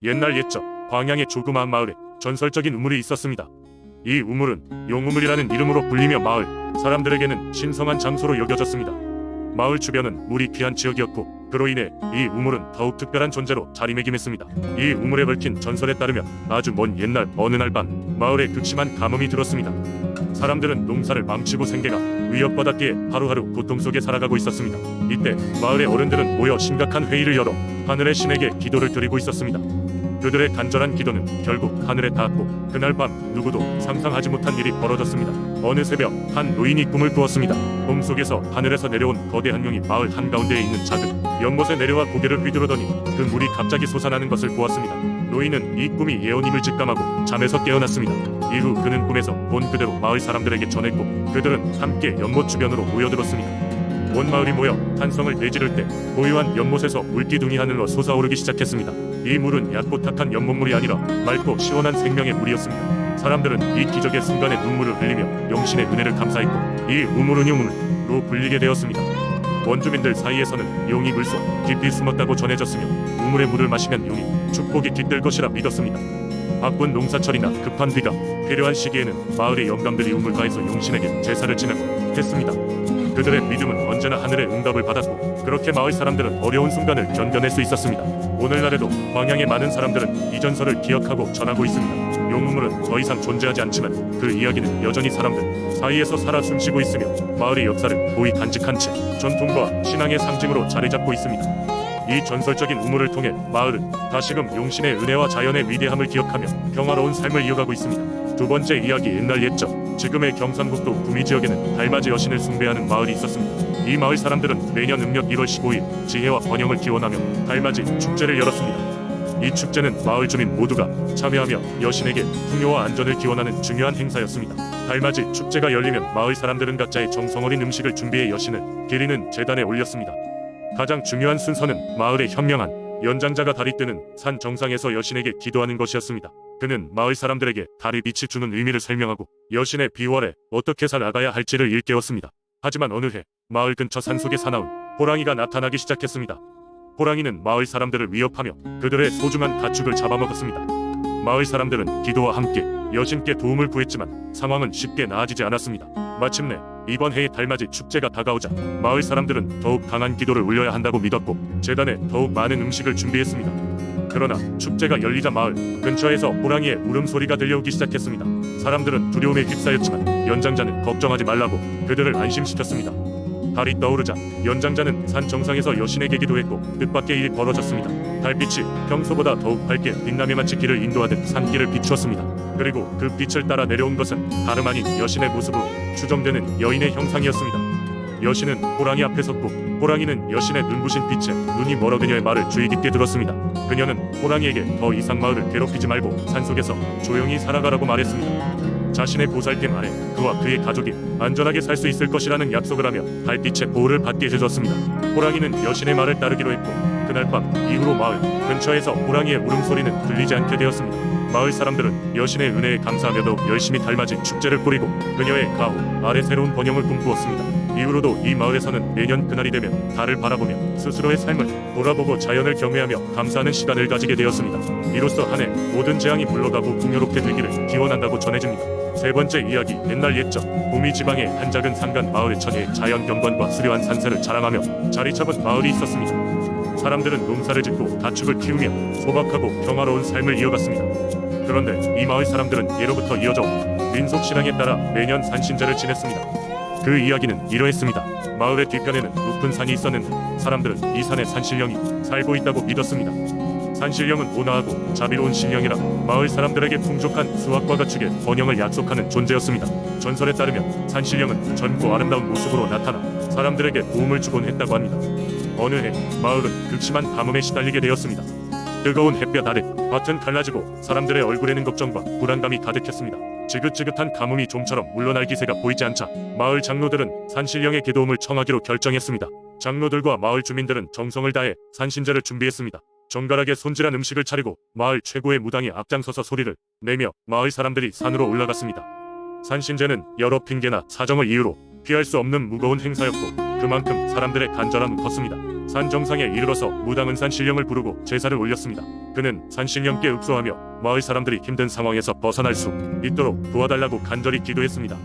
옛날 옛적 광양의 조그마한 마을에 전설적인 우물이 있었습니다. 이 우물은 용우물이라는 이름으로 불리며 마을 사람들에게는 신성한 장소로 여겨졌습니다. 마을 주변은 물이 귀한 지역이었고 그로 인해 이 우물은 더욱 특별한 존재로 자리매김했습니다. 이 우물에 얽힌 전설에 따르면 아주 먼 옛날 어느 날 밤 마을에 극심한 가뭄이 들었습니다. 사람들은 농사를 망치고 생계가 위협받았기에 하루하루 고통 속에 살아가고 있었습니다. 이때 마을의 어른들은 모여 심각한 회의를 열어 하늘의 신에게 기도를 드리고 있었습니다. 그들의 간절한 기도는 결국 하늘에 닿았고 그날 밤 누구도 상상하지 못한 일이 벌어졌습니다. 어느 새벽 한 노인이 꿈을 꾸었습니다. 꿈속에서 하늘에서 내려온 거대한 용이 마을 한가운데에 있는 작은 연못에 내려와 고개를 휘두르더니 그 물이 갑자기 솟아나는 것을 보았습니다. 노인은 이 꿈이 예언임을 직감하고 잠에서 깨어났습니다. 이후 그는 꿈에서 본 그대로 마을 사람들에게 전했고 그들은 함께 연못 주변으로 모여들었습니다. 온 마을이 모여 탄성을 내지를 때 고요한 연못에서 물기둥이 하늘로 솟아오르기 시작했습니다. 이 물은 얕고 탁한 연못물이 아니라 맑고 시원한 생명의 물이었습니다. 사람들은 이 기적의 순간에 눈물을 흘리며 용신의 은혜를 감사했고 이 우물은 용우물로 불리게 되었습니다. 원주민들 사이에서는 용이 물속 깊이 숨었다고 전해졌으며 우물의 물을 마시면 용이 축복이 깃들 것이라 믿었습니다. 바쁜 농사철이나 급한 비가 필요한 시기에는 마을의 영감들이 우물가에서 용신에게 제사를 지내고 했습니다. 그들의 믿음은 언제나 하늘의 응답을 받았고 그렇게 마을 사람들은 어려운 순간을 견뎌낼 수 있었습니다. 오늘날에도 광양의 많은 사람들은 이 전설을 기억하고 전하고 있습니다. 용우물은 더 이상 존재하지 않지만 그 이야기는 여전히 사람들 사이에서 살아 숨쉬고 있으며 마을의 역사를 고이 간직한 채 전통과 신앙의 상징으로 자리 잡고 있습니다. 이 전설적인 우물을 통해 마을은 다시금 용신의 은혜와 자연의 위대함을 기억하며 평화로운 삶을 이어가고 있습니다. 두 번째 이야기 옛날 옛적 지금의 경상북도 구미 지역에는 달맞이 여신을 숭배하는 마을이 있었습니다. 이 마을 사람들은 매년 음력 1월 15일 지혜와 번영을 기원하며 달맞이 축제를 열었습니다. 이 축제는 마을 주민 모두가 참여하며 여신에게 풍요와 안전을 기원하는 중요한 행사였습니다. 달맞이 축제가 열리면 마을 사람들은 각자의 정성 어린 음식을 준비해 여신을 기리는 제단에 올렸습니다. 가장 중요한 순서는 마을의 현명한 연장자가 달이 뜨는 산 정상에서 여신에게 기도하는 것이었습니다. 그는 마을 사람들에게 달이 빛이 주는 의미를 설명하고 여신의 비월에 어떻게 살아가야 할지를 일깨웠습니다. 하지만 어느 해 마을 근처 산속에 사나운 호랑이가 나타나기 시작했습니다. 호랑이는 마을 사람들을 위협하며 그들의 소중한 가축을 잡아먹었습니다. 마을 사람들은 기도와 함께 여신께 도움을 구했지만 상황은 쉽게 나아지지 않았습니다. 마침내 이번 해의 달맞이 축제가 다가오자 마을 사람들은 더욱 강한 기도를 올려야 한다고 믿었고 제단에 더욱 많은 음식을 준비했습니다. 그러나 축제가 열리자 마을 근처에서 호랑이의 울음소리가 들려오기 시작했습니다. 사람들은 두려움에 휩싸였지만 연장자는 걱정하지 말라고 그들을 안심시켰습니다. 달이 떠오르자 연장자는 산 정상에서 여신에게 기도했고 뜻밖의 일이 벌어졌습니다. 달빛이 평소보다 더욱 밝게 빛나며 마치 길을 인도하듯 산길을 비추었습니다. 그리고 그 빛을 따라 내려온 것은 다름 아닌 여신의 모습으로 추정되는 여인의 형상이었습니다. 여신은 호랑이 앞에 섰고 호랑이는 여신의 눈부신 빛에 눈이 멀어 그녀의 말을 주의 깊게 들었습니다. 그녀는 호랑이에게 더 이상 마을을 괴롭히지 말고 산속에서 조용히 살아가라고 말했습니다. 자신의 보살핌 아래 그와 그의 가족이 안전하게 살 수 있을 것이라는 약속을 하며 달빛의 보호를 받게 해줬습니다. 호랑이는 여신의 말을 따르기로 했고 그날 밤 이후로 마을 근처에서 호랑이의 울음소리는 들리지 않게 되었습니다. 마을 사람들은 여신의 은혜에 감사하며 더욱 열심히 달맞이 축제를 꾸리고 그녀의 가호 아래 새로운 번영을 꿈꾸었습니다. 이후로도 이 마을에서는 매년 그날이 되면 달을 바라보며 스스로의 삶을 돌아보고 자연을 경외하며 감사하는 시간을 가지게 되었습니다. 이로써 한 해 모든 재앙이 물러가고 풍요롭게 되기를 기원한다고 전해집니다. 세 번째 이야기 옛날 옛적 구미 지방의 한 작은 산간 마을의 천혜의 자연 경관과 수려한 산세를 자랑하며 자리 잡은 마을이 있었습니다. 사람들은 농사를 짓고 가축을 키우며 소박하고 평화로운 삶을 이어갔습니다. 그런데 이 마을 사람들은 예로부터 이어져 온 민속신앙에 따라 매년 산신제를 지냈습니다. 그 이야기는 이러했습니다. 마을의 뒤편에는 높은 산이 있었는데 사람들은 이 산에 산신령이 살고 있다고 믿었습니다. 산신령은 온화하고 자비로운 신령이라 마을 사람들에게 풍족한 수확과 가축의 번영을 약속하는 존재였습니다. 전설에 따르면 산신령은 젊고 아름다운 모습으로 나타나 사람들에게 도움을 주곤 했다고 합니다. 어느 해 마을은 극심한 가뭄에 시달리게 되었습니다. 뜨거운 햇볕 아래 밭은 갈라지고 사람들의 얼굴에는 걱정과 불안감이 가득했습니다. 지긋지긋한 가뭄이 좀처럼 물러날 기세가 보이지 않자 마을 장로들은 산신령의 기도움을 청하기로 결정했습니다. 장로들과 마을 주민들은 정성을 다해 산신제를 준비했습니다. 정갈하게 손질한 음식을 차리고 마을 최고의 무당이 앞장서서 소리를 내며 마을 사람들이 산으로 올라갔습니다. 산신제는 여러 핑계나 사정을 이유로 피할 수 없는 무거운 행사였고 그만큼 사람들의 간절함은 컸습니다. 산 정상에 이르러서 무당은 산신령을 부르고 제사를 올렸습니다. 그는 산신령께 읍소하며 마을 사람들이 힘든 상황에서 벗어날 수 있도록 도와달라고 간절히 기도했습니다.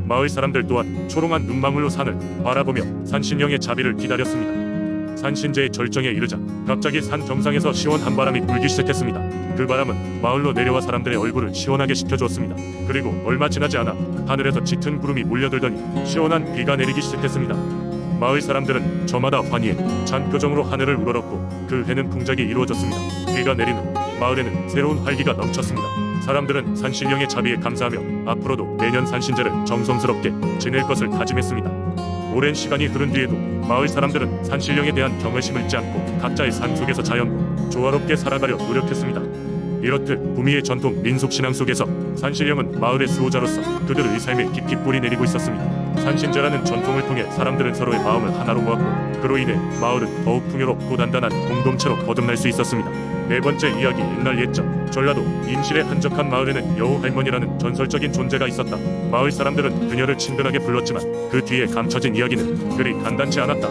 마을 사람들 또한 초롱한 눈망울로 산을 바라보며 산신령의 자비를 기다렸습니다. 산신제의 절정에 이르자 갑자기 산 정상에서 시원한 바람이 불기 시작했습니다. 그 바람은 마을로 내려와 사람들의 얼굴을 시원하게 식혀주었습니다. 그리고 얼마 지나지 않아 하늘에서 짙은 구름이 몰려들더니 시원한 비가 내리기 시작했습니다. 마을 사람들은 저마다 환희에 찬 표정으로 하늘을 우러렀고 그 해는 풍작이 이루어졌습니다. 비가 내린 후 마을에는 새로운 활기가 넘쳤습니다. 사람들은 산신령의 자비에 감사하며 앞으로도 매년 산신제를 정성스럽게 지낼 것을 다짐했습니다. 오랜 시간이 흐른 뒤에도 마을 사람들은 산신령에 대한 경외심을 잊지 않고 각자의 산 속에서 자연과 조화롭게 살아가려 노력했습니다. 이렇듯 구미의 전통 민속신앙 속에서 산신령은 마을의 수호자로서 그들의 삶에 깊이 뿌리 내리고 있었습니다. 산신제라는 전통을 통해 사람들은 서로의 마음을 하나로 모았고 그로 인해 마을은 더욱 풍요롭고 단단한 공동체로 거듭날 수 있었습니다. 네 번째 이야기. 옛날 옛적 전라도 임실의 한적한 마을에는 여우 할머니라는 전설적인 존재가 있었다. 마을 사람들은 그녀를 친근하게 불렀지만 그 뒤에 감춰진 이야기는 그리 간단치 않았다.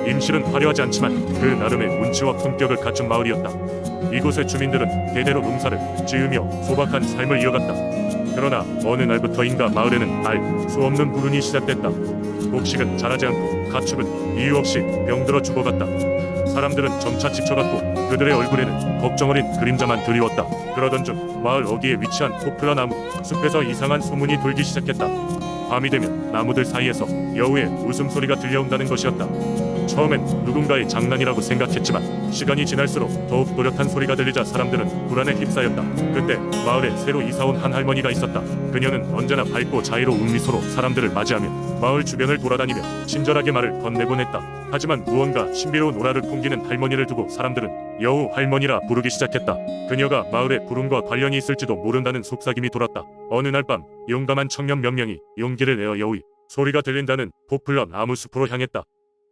임실은 화려하지 않지만 그 나름의 운치와 품격을 갖춘 마을이었다. 이곳의 주민들은 대대로 농사를 지으며 소박한 삶을 이어갔다. 그러나 어느 날부터인가 마을에는 알 수 없는 불운이 시작됐다. 곡식은 자라지 않고 가축은 이유 없이 병들어 죽어갔다. 사람들은 점차 지쳐갔고 그들의 얼굴에는 걱정 어린 그림자만 드리웠다. 그러던 중 마을 어귀에 위치한 포플러 나무 숲에서 이상한 소문이 돌기 시작했다. 밤이 되면 나무들 사이에서 여우의 웃음소리가 들려온다는 것이었다. 처음엔 누군가의 장난이라고 생각했지만 시간이 지날수록 더욱 또렷한 소리가 들리자 사람들은 불안에 휩싸였다. 그때 마을에 새로 이사온 한 할머니가 있었다. 그녀는 언제나 밝고 자애로운 미소로 사람들을 맞이하며 마을 주변을 돌아다니며 친절하게 말을 건네곤 했다. 하지만 무언가 신비로운 오라를 풍기는 할머니를 두고 사람들은 여우 할머니라 부르기 시작했다. 그녀가 마을의 불운과 관련이 있을지도 모른다는 속삭임이 돌았다. 어느 날 밤 용감한 청년 몇 명이 용기를 내어 여우의 소리가 들린다는 포플러 나무 숲으로 향했다.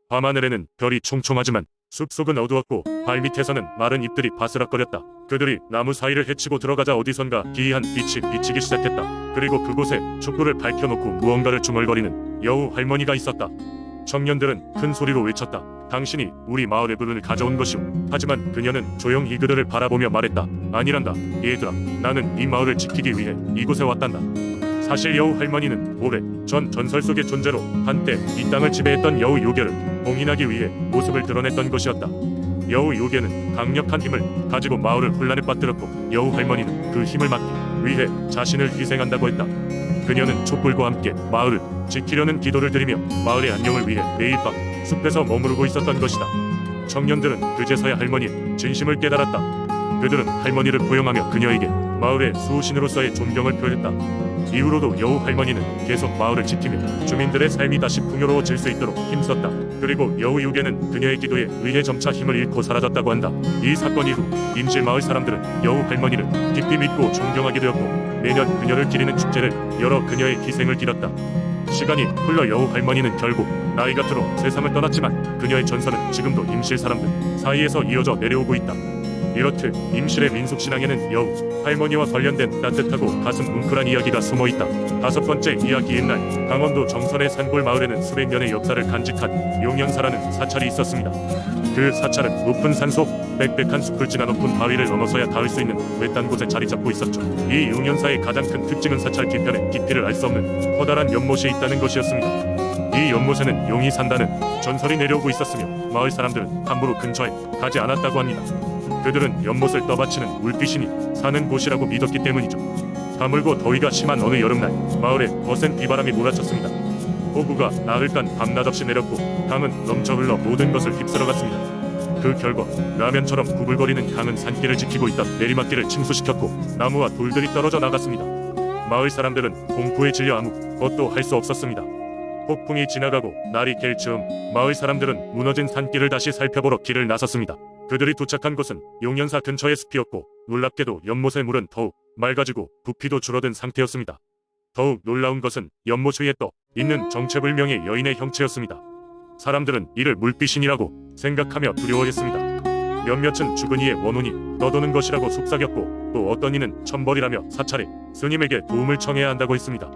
밤하늘에는 별이 촘촘하지만 숲속은 어두웠고 발밑에서는 마른 잎들이 바스락거렸다. 그들이 나무 사이를 헤치고 들어가자 어디선가 기이한 빛이 비치기 시작했다. 그리고 그곳에 촛불을 밝혀놓고 무언가를 중얼거리는 여우 할머니가 있었다. 청년들은 큰 소리로 외쳤다. 당신이 우리 마을의 불운을 가져온 것이오. 하지만 그녀는 조용히 그들을 바라보며 말했다. 아니란다. 얘들아, 나는 이 마을을 지키기 위해 이곳에 왔단다. 사실 여우 할머니는 오래 전 전설 속의 존재로 한때 이 땅을 지배했던 여우 요괴를 봉인하기 위해 모습을 드러냈던 것이었다. 여우 요괴는 강력한 힘을 가지고 마을을 혼란에 빠뜨렸고 여우 할머니는 그 힘을 막기 위해 자신을 희생한다고 했다. 그녀는 촛불과 함께 마을을 지키려는 기도를 드리며 마을의 안녕을 위해 매일 밤 숲에서 머무르고 있었던 것이다. 청년들은 그제서야 할머니의 진심을 깨달았다. 그들은 할머니를 포용하며 그녀에게 마을의 수호신으로서의 존경을 표했다. 이후로도 여우 할머니는 계속 마을을 지키며 주민들의 삶이 다시 풍요로워질 수 있도록 힘썼다. 그리고 여우 요괴는 그녀의 기도에 의해 점차 힘을 잃고 사라졌다고 한다. 이 사건 이후 임실 마을 사람들은 여우 할머니를 깊이 믿고 존경하게 되었고 매년 그녀를 기리는 축제를 열어 그녀의 희생을 기렸다. 시간이 흘러 여우 할머니는 결국 나이가 들어 세상을 떠났지만 그녀의 전설은 지금도 임실 사람들 사이에서 이어져 내려오고 있다. 이렇듯 임실의 민속신앙에는 여우 할머니와 관련된 따뜻하고 가슴 뭉클한 이야기가 숨어있다. 다섯 번째 이야기. 옛날 강원도 정선의 산골 마을에는 수백 년의 역사를 간직한 용연사라는 사찰이 있었습니다. 그 사찰은 높은 산속 빽빽한 숲을 지나 높은 바위를 넘어서야 닿을 수 있는 외딴 곳에 자리 잡고 있었죠. 이 용연사의 가장 큰 특징은 사찰 뒤편에 깊이를 알 수 없는 커다란 연못이 있다는 것이었습니다. 이 연못에는 용이 산다는 전설이 내려오고 있었으며 마을 사람들은 함부로 근처에 가지 않았다고 합니다. 그들은 연못을 떠받치는 물귀신이 사는 곳이라고 믿었기 때문이죠. 가물고 더위가 심한 어느 여름날 마을에 거센 비바람이 몰아쳤습니다. 폭우가 나흘간 밤낮 없이 내렸고 강은 넘쳐 흘러 모든 것을 휩쓸어갔습니다. 그 결과 라면처럼 구불거리는 강은 산길을 지키고 있던 내리막길을 침수시켰고 나무와 돌들이 떨어져 나갔습니다. 마을 사람들은 공포에 질려 아무것도 할 수 없었습니다. 폭풍이 지나가고 날이 갤 즈음 마을 사람들은 무너진 산길을 다시 살펴보러 길을 나섰습니다. 그들이 도착한 곳은 용연사 근처의 숲이었고 놀랍게도 연못의 물은 더욱 맑아지고 부피도 줄어든 상태였습니다. 더욱 놀라운 것은 연못 위에 떠 있는 정체불명의 여인의 형체였습니다. 사람들은 이를 물귀신이라고 생각하며 두려워했습니다. 몇몇은 죽은 이의 원혼이 떠도는 것이라고 속삭였고 또 어떤 이는 천벌이라며 사찰에 스님에게 도움을 청해야 한다고 했습니다.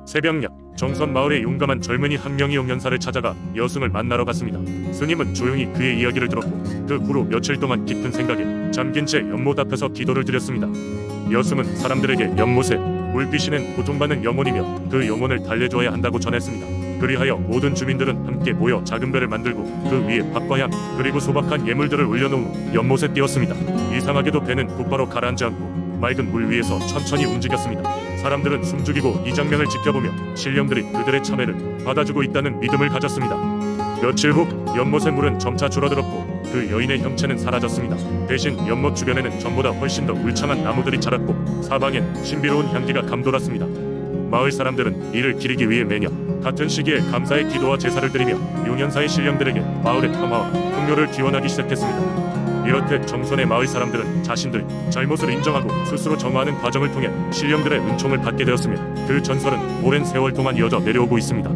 새벽녘 정선 마을의 용감한 젊은이 한 명이 용연사를 찾아가 여승을 만나러 갔습니다. 스님은 조용히 그의 이야기를 들었고 그 후로 며칠 동안 깊은 생각에 잠긴 채 연못 앞에서 기도를 드렸습니다. 여승은 사람들에게 연못에 물귀신은 고통받는 영혼이며 그 영혼을 달래줘야 한다고 전했습니다. 그리하여 모든 주민들은 함께 모여 작은 배를 만들고 그 위에 밥과 향 그리고 소박한 예물들을 올려놓은 후 연못에 띄었습니다. 이상하게도 배는 곧바로 가라앉지 않고 맑은 물 위에서 천천히 움직였습니다. 사람들은 숨죽이고 이 장면을 지켜보며 신령들이 그들의 참회를 받아주고 있다는 믿음을 가졌습니다. 며칠 후 연못의 물은 점차 줄어들었고 그 여인의 형체는 사라졌습니다. 대신 연못 주변에는 전보다 훨씬 더 울창한 나무들이 자랐고 사방엔 신비로운 향기가 감돌았습니다. 마을 사람들은 이를 기리기 위해 매년 같은 시기에 감사의 기도와 제사를 드리며 용연사의 신령들에게 마을의 평화와 풍요를 기원하기 시작했습니다. 이렇게 정선의 마을 사람들은 자신들 잘못을 인정하고 스스로 정화하는 과정을 통해 신령들의 은총을 받게 되었으며 그 전설은 오랜 세월 동안 이어져 내려오고 있습니다.